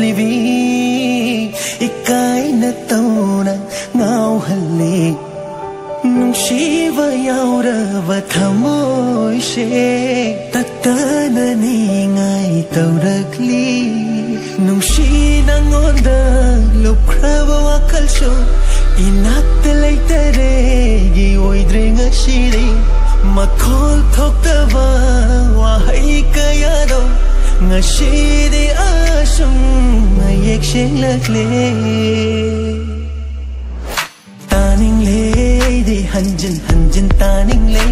Libby इकाई न तौना ngau hale nungsiba yauraba thamoy she tatana ni ngai taurakli nungsi nangonda lopkraba wakal sho inakta laitare gi oidre ngashire makhol thoktaba wahai kayado ngashire asum ngayek shenglakle taning le di hanjin hanjin taning le